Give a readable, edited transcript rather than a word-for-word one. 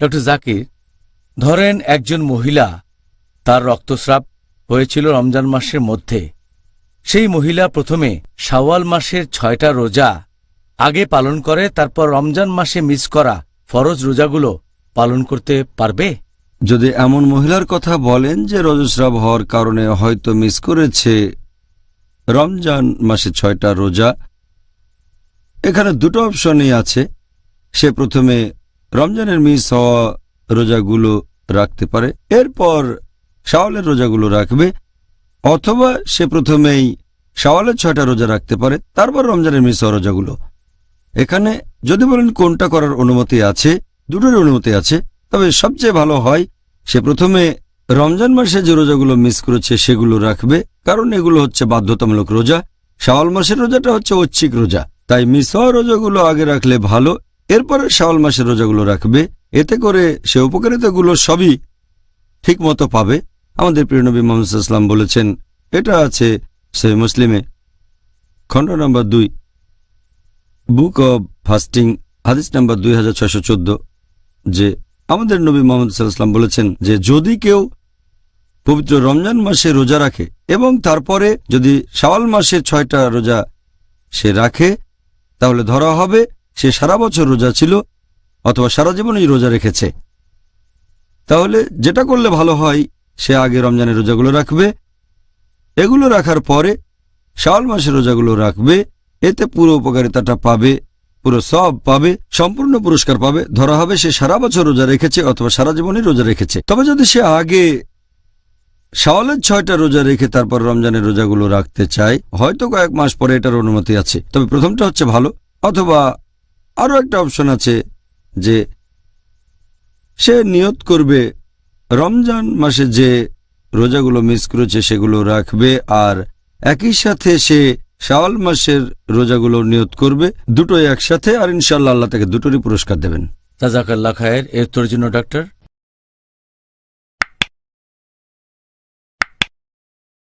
Doctor Zakir, ধরেন একজন মহিলা তার রক্তস্রাব হয়েছিল রমজান মাসের মধ্যে। সেই মহিলা প্রথমে শাওয়াল মাসের 6টা রোজা আগে পালন করে, তারপর রমজান মাসে মিস করা ফরজ রোজাগুলো পালন করতে পারবে? যদি এমন মহিলার কথা বলেন যে রজস্রাব হওয়ার কারণে হয়তো মিস করেছে রমজান মাসে 6টা রোজা, এখানে দুটো অপশনই আছে। সে প্রথমে রমজানের মিস হওয়া রোজাগুলো রাখতে পারে, এরপর শাওয়ালের রোজাগুলো রাখবে, অথবা সে প্রথমেই শাওয়ালের 6টা রোজা রাখতে পারে, তারপর রমজানের মিস হওয়া রোজাগুলো। এখানে যদি বলেন কোনটা করার অনুমতি আছে, দুটোর অনুমতি আছে, তবে সবচেয়ে ভালো হয় সে প্রথমে রমজান মাসে যে রোজাগুলো মিস করেছে সেগুলো রাখবে, কারণ এগুলো হচ্ছে বাধ্যতামূলক রোজা। শাওয়াল মাসের রোজাটা হচ্ছে ঐচ্ছিক রোজা, তাই মিস হওয়া রোজাগুলো আগে রাখলে ভালো, এরপরে শাওয়াল মাসের রোজাগুলো রাখবে। এতে করে সে উপকারিতাগুলো সবই ঠিক মতো পাবে। আমাদের প্রিয় নবী মুহাম্মদ সাল্লাল্লাহু আলাইহি ওয়াসাল্লাম বলেছেন, এটা আছে সহিহ মুসলিমে খণ্ড নম্বর 2, বুক অব ফাস্টিং, হাদিস নাম্বার 2614, যে আমাদের নবী মুহাম্মদ সাল্লাল্লাহু আলাইহি ওয়াসাল্লাম বলেছেন যে যদি কেউ পবিত্র রমজান মাসে রোজা রাখে এবং তারপরে যদি শাওয়াল মাসের 6টা রোজা সে রাখে, তাহলে ধরা হবে সে সারা বছর রোজা ছিল অথবা সারা জীবনই রোজা রেখেছে। তাহলে যেটা করলে ভালো হয়, সে আগে রমজানের রোজাগুলো রাখবে, এগুলো রাখার পরে শাওয়াল মাসের রোজাগুলো রাখবে। এতে পুরো উপকারিতাটা পাবে, পুরো সওয়াব পাবে, সম্পূর্ণ পুরস্কার পাবে। ধরা হবে সে সারা বছর রোজা রেখেছে অথবা সারা জীবনই রোজা রেখেছে। তবে যদি সে আগে শাওয়ালের 6টা রোজা রেখে তারপর রমজানের রোজাগুলো রাখতে চায়, হয়তো কয়েক মাস পরে এটার অনুমতি আছে, তবে প্রথমটা হচ্ছে ভালো। অথবা আরও একটা অপশন আছে যে সে নিয়ত করবে রমজান মাসে যে রোজাগুলো মিস করেছে সেগুলো রাখবে, আর একই সাথে সে শাওয়াল মাসের রোজাগুলো নিয়ত করবে, দুটোই একসাথে, আর ইনশাআল্লাহ আল্লাহ তাকে দুটোরই পুরস্কার দেবেন। জাযাকাল্লাহ খায়ের। এর তোর জন্য ডাক্তার।